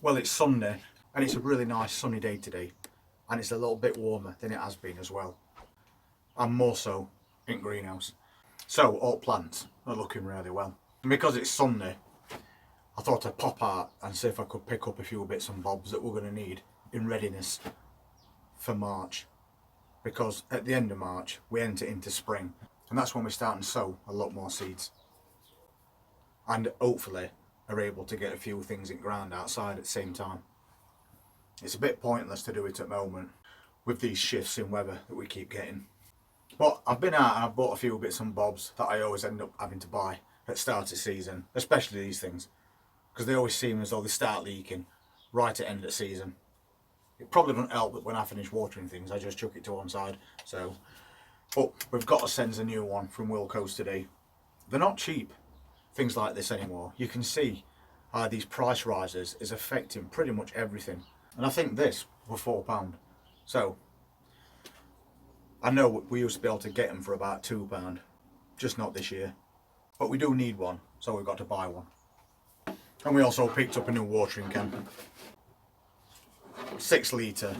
Well, it's Sunday and it's a really nice sunny day today, and it's a little bit warmer than it has been as well, and more so in greenhouse. So all plants are looking really well. And because it's Sunday, I thought I'd pop out and see if I could pick up a few bits and bobs that we're going to need in readiness for March, because at the end of March we enter into spring, and that's when we start and sow a lot more seeds, and hopefully are able to get a few things in ground outside at the same time. It's a bit pointless to do it at the moment with these shifts in weather that we keep getting. But I've been out and I've bought a few bits and bobs that I always end up having to buy at start of season, especially these things, because they always seem as though they start leaking right at end of season. It probably doesn't help that when I finish watering things I just chuck it to one side. So, but we've got to send a new one from Wilco's today. They're not cheap, things like this anymore. You can see how these price rises is affecting pretty much everything, and I think this were £4. So I know we used to be able to get them for about £2, just not this year, but we do need one, so we've got to buy one. And we also picked up a new watering can, 6 litre,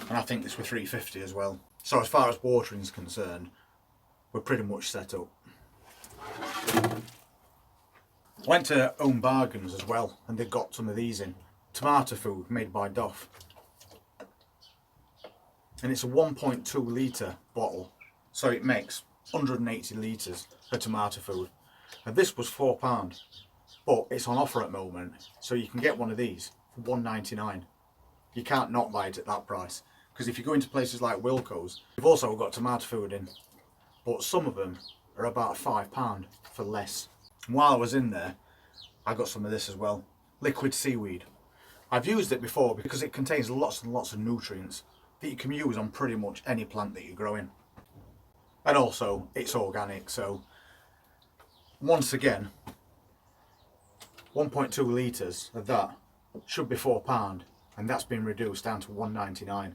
and I think this was £3.50 as well. So as far as watering is concerned, we're pretty much set up. Went to Home Bargains as well, and they got some of these in. Tomato food made by Doff. And it's a 1.2 litre bottle, so it makes 180 litres of tomato food. And this was £4, but it's on offer at the moment, so you can get one of these for £1.99. You can't not buy it at that price, because if you go into places like Wilco's, you've also got tomato food in, but some of them are about £5 for less. And while I was in there, I got some of this as well, liquid seaweed. I've used it before because it contains lots and lots of nutrients that you can use on pretty much any plant that you're growing. And also, it's organic, so once again, 1.2 litres of that should be £4, and that's been reduced down to £1.99.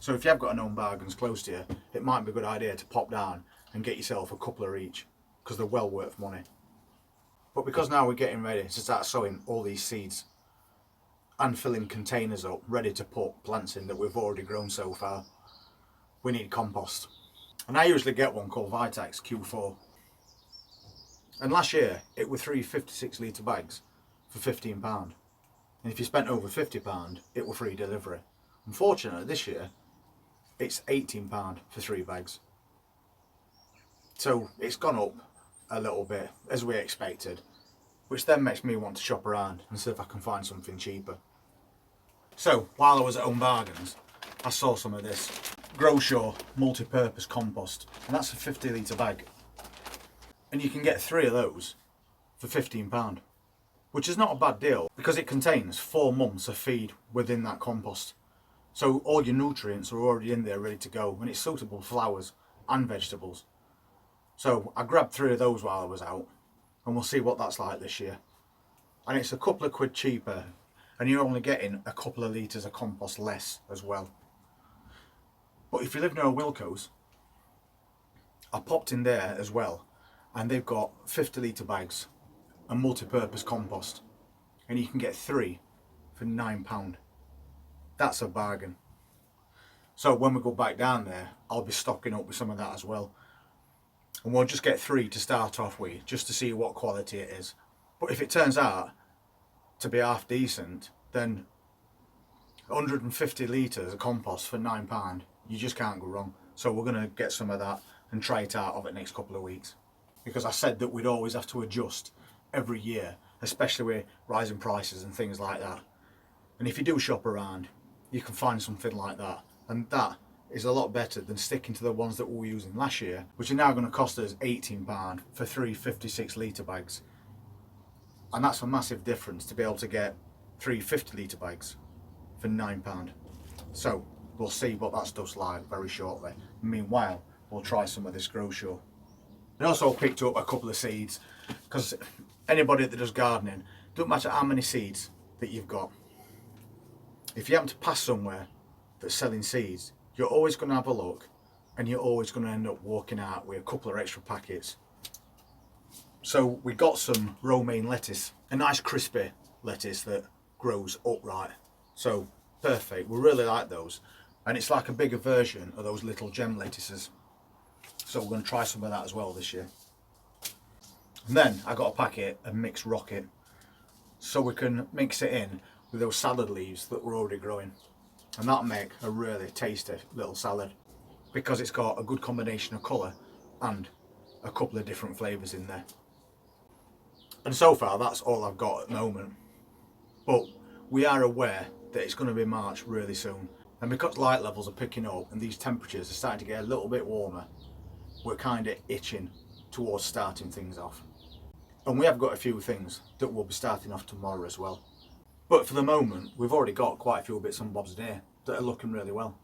So if you have got an Home Bargains close to you, it might be a good idea to pop down and get yourself a couple of each, because they're well worth money. But because now we're getting ready to start sowing all these seeds and filling containers up ready to put plants in that we've already grown so far, we need compost. And I usually get one called Vitex Q4. And last year it were 3 56 litre bags for £15. And if you spent over £50, it were free delivery. Unfortunately this year it's £18 for 3 bags. So it's gone up a little bit, as we expected, which then makes me want to shop around and see if I can find something cheaper. So while I was at Home Bargains, I saw some of this Growshaw multi-purpose compost, and that's a 50 litre bag, and you can get 3 of those for £15, which is not a bad deal because it contains 4 months of feed within that compost. So all your nutrients are already in there ready to go, and it's suitable for flowers and vegetables. So I grabbed 3 of those while I was out, and we'll see what that's like this year. And it's a couple of quid cheaper, and you're only getting a couple of litres of compost less as well. But if you live near Wilco's, I popped in there as well, and they've got 50 litre bags and multi-purpose compost, and you can get 3 for £9. That's a bargain. So when we go back down there, I'll be stocking up with some of that as well. And we'll just get 3 to start off with, just to see what quality it is. But if it turns out to be half decent, then 150 litres of compost for £9, you just can't go wrong. So we're going to get some of that and try it out over the next couple of weeks. Because I said that we'd always have to adjust every year, especially with rising prices and things like that. And if you do shop around, you can find something like that. And that is a lot better than sticking to the ones that we were using last year, which are now going to cost us £18 for 3 56 litre bags. And that's a massive difference to be able to get 3 50 litre bags for £9. So we'll see what that stuff's like very shortly. Meanwhile, we'll try some of this Growshaw. I also picked up a couple of seeds, because anybody that does gardening, don't matter how many seeds that you've got, if you happen to pass somewhere that's selling seeds, you're always going to have a look, and you're always going to end up walking out with a couple of extra packets. So we got some romaine lettuce, a nice crispy lettuce that grows upright. So perfect, we really like those. And it's like a bigger version of those little gem lettuces. So we're going to try some of that as well this year. And then I got a packet of mixed rocket, so we can mix it in with those salad leaves that we're already growing. And that'll make a really tasty little salad, because it's got a good combination of colour and a couple of different flavours in there. And so far that's all I've got at the moment. But we are aware that it's going to be March really soon. And because light levels are picking up and these temperatures are starting to get a little bit warmer, we're kind of itching towards starting things off. And we have got a few things that we'll be starting off tomorrow as well. But for the moment, we've already got quite a few bits and bobs in here that are looking really well.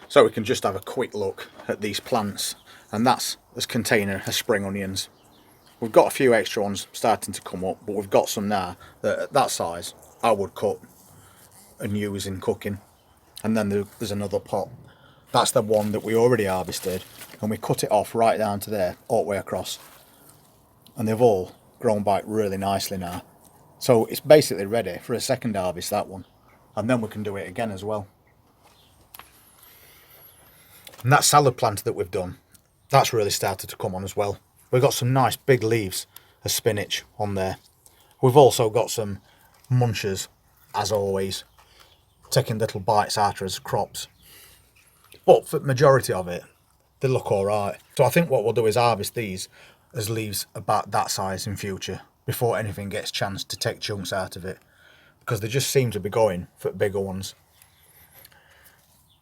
So we can just have a quick look at these plants, and that's this container of spring onions. We've got a few extra ones starting to come up, but we've got some now that at that size I would cut and use in cooking. And then there's another pot. That's the one that we already harvested, and we cut it off right down to there, all the way across. And they've all grown back really nicely now. So it's basically ready for a second harvest, that one. And then we can do it again as well. And that salad plant that we've done, that's really started to come on as well. We've got some nice big leaves of spinach on there. We've also got some munchers, as always, taking little bites after as crops. But for the majority of it, they look alright. So I think what we'll do is harvest these as leaves about that size in future, before anything gets a chance to take chunks out of it, because they just seem to be going for bigger ones.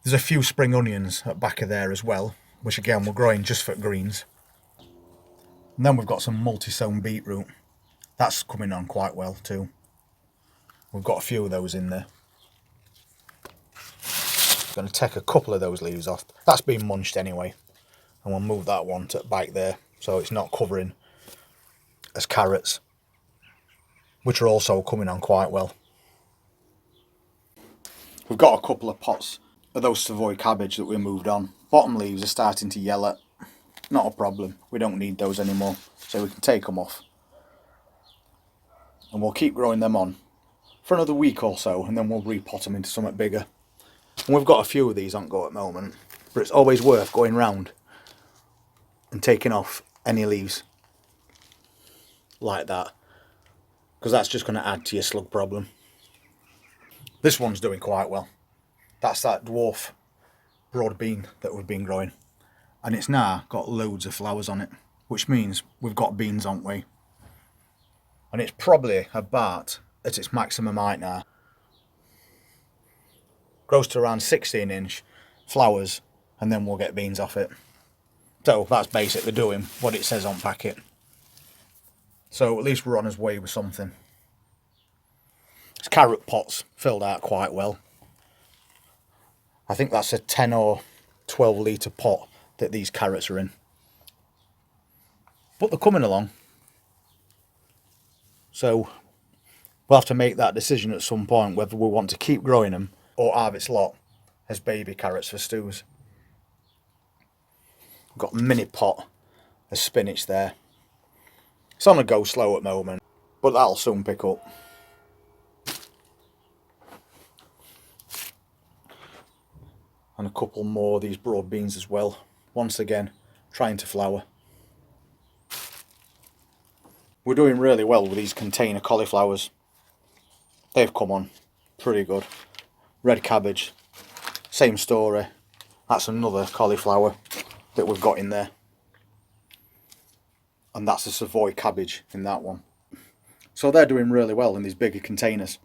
There's a few spring onions at the back of there as well, which again we're growing just for greens. And then we've got some multi-sown beetroot. That's coming on quite well too. We've got a few of those in there. I'm going to take a couple of those leaves off. That's been munched anyway. And we'll move that one to the back there, so it's not covering as carrots, which are also coming on quite well. We've got a couple of pots of those Savoy cabbage that we moved on. Bottom leaves are starting to yellow. Not a problem, we don't need those anymore, so we can take them off. And we'll keep growing them on for another week or so, and then we'll repot them into something bigger. And we've got a few of these on go at the moment, but it's always worth going round and taking off any leaves like that, because that's just going to add to your slug problem. This one's doing quite well. That's that dwarf broad bean that we've been growing, and it's now got loads of flowers on it, which means we've got beans, haven't we? And it's probably about at its maximum height now. Grows to around 16-inch flowers, and then we'll get beans off it. So that's basically doing what it says on packet. So at least we're on his way with something. This carrot pot's filled out quite well. I think that's a 10 or 12 litre pot that these carrots are in. But they're coming along. So we'll have to make that decision at some point whether we want to keep growing them or harvest lot as baby carrots for stews. We've got a mini pot of spinach there. It's on a go slow at the moment, but that'll soon pick up. And a couple more of these broad beans as well. Once again, trying to flower. We're doing really well with these container cauliflowers. They've come on pretty good. Red cabbage, same story. That's another cauliflower that we've got in there. And that's a Savoy cabbage in that one. So they're doing really well in these bigger containers.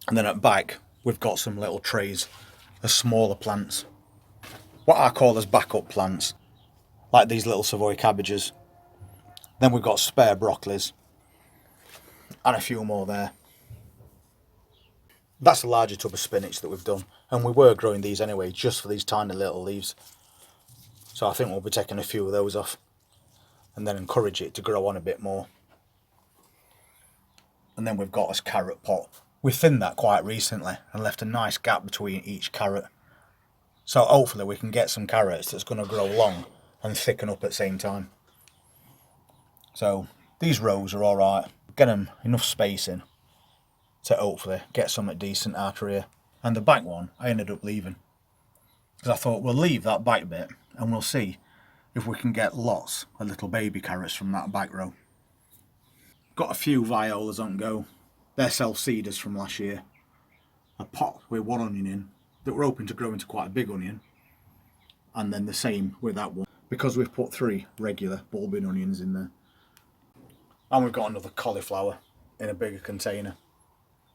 And then at the back, we've got some little trays of smaller plants. What I call as backup plants, like these little Savoy cabbages. Then we've got spare broccolis and a few more there. That's the larger tub of spinach that we've done, and we were growing these anyway just for these tiny little leaves. So I think we'll be taking a few of those off and then encourage it to grow on a bit more. And then we've got this carrot pot. We thinned that quite recently and left a nice gap between each carrot. So hopefully we can get some carrots that's going to grow long and thicken up at the same time. So these rows are alright. Get them enough spacing to hopefully get something decent out of here. And the back one I ended up leaving, because I thought we'll leave that back bit and we'll see if we can get lots of little baby carrots from that back row. Got a few violas on go. They're self-seeders from last year. A pot with one onion in that we're hoping to grow into quite a big onion, and then the same with that one, because we've put 3 regular bulbing onions in there. And we've got another cauliflower in a bigger container.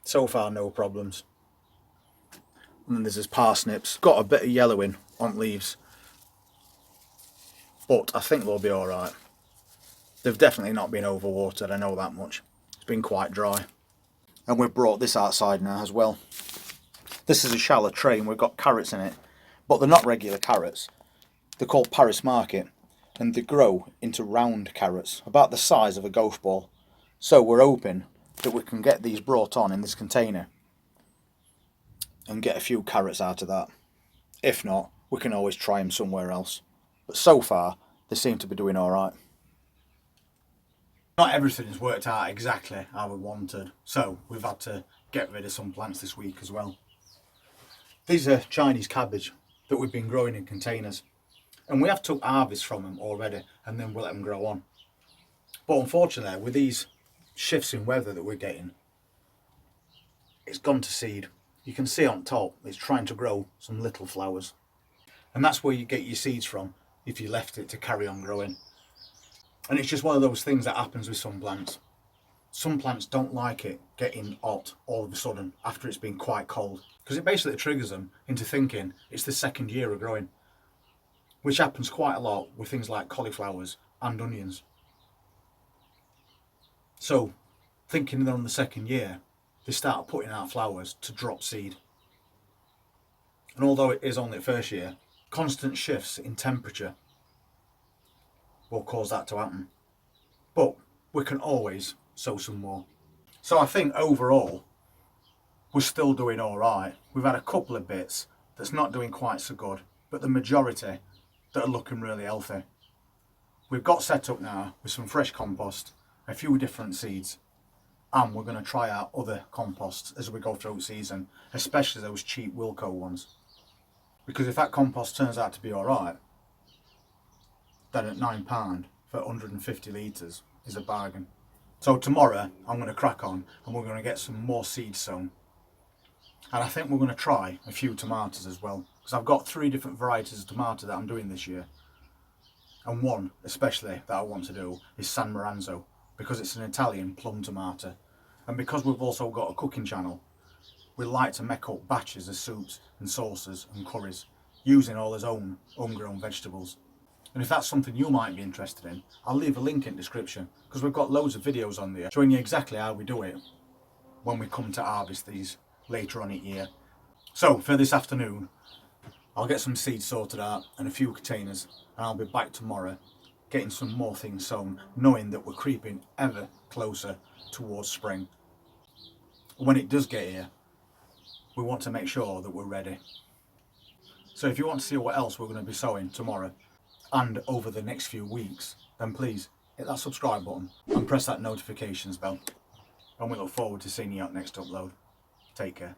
So far no problems. And then there's this parsnips, got a bit of yellowing on leaves, but I think they'll be alright. They've definitely not been overwatered, I know that much. It's been quite dry. And we've brought this outside now as well. This is a shallow tray and we've got carrots in it, but they're not regular carrots. They're called Paris Market, and they grow into round carrots, about the size of a golf ball. So we're hoping that we can get these brought on in this container and get a few carrots out of that. If not, we can always try them somewhere else. But so far, they seem to be doing alright. Not everything has worked out exactly how we wanted, so we've had to get rid of some plants this week as well. These are Chinese cabbage that we've been growing in containers, and we have took harvest from them already, and then we'll let them grow on. But unfortunately, with these shifts in weather that we're getting, it's gone to seed. You can see on top it's trying to grow some little flowers, and that's where you get your seeds from if you left it to carry on growing. And it's just one of those things that happens with some plants. Some plants don't like it getting hot all of a sudden after it's been quite cold, because it basically triggers them into thinking it's the second year of growing, which happens quite a lot with things like cauliflowers and onions. So thinking they're on the second year, they start putting out flowers to drop seed. And although it is only first year, constant shifts in temperature will cause that to happen. But we can always sow some more. So I think overall we're still doing alright. We've had a couple of bits that's not doing quite so good, but the majority that are looking really healthy. We've got set up now with some fresh compost, a few different seeds, and we're going to try out other composts as we go through the season, especially those cheap Wilco ones. Because if that compost turns out to be alright, then at £9 for 150 litres is a bargain. So tomorrow I'm going to crack on and we're going to get some more seeds sown. And I think we're going to try a few tomatoes as well, because I've got 3 different varieties of tomato that I'm doing this year. And one especially that I want to do is San Maranzo, because it's an Italian plum tomato. And because we've also got a cooking channel, we like to make up batches of soups and sauces and curries using all his own homegrown vegetables. And if that's something you might be interested in, I'll leave a link in the description, because we've got loads of videos on there showing you exactly how we do it when we come to harvest these later on in year. So for this afternoon, I'll get some seeds sorted out and a few containers, and I'll be back tomorrow getting some more things sown, knowing that we're creeping ever closer towards spring. When it does get here, we want to make sure that we're ready. So if you want to see what else we're going to be sowing tomorrow and over the next few weeks, then please hit that subscribe button and press that notifications bell. And we look forward to seeing you at next upload. Take care.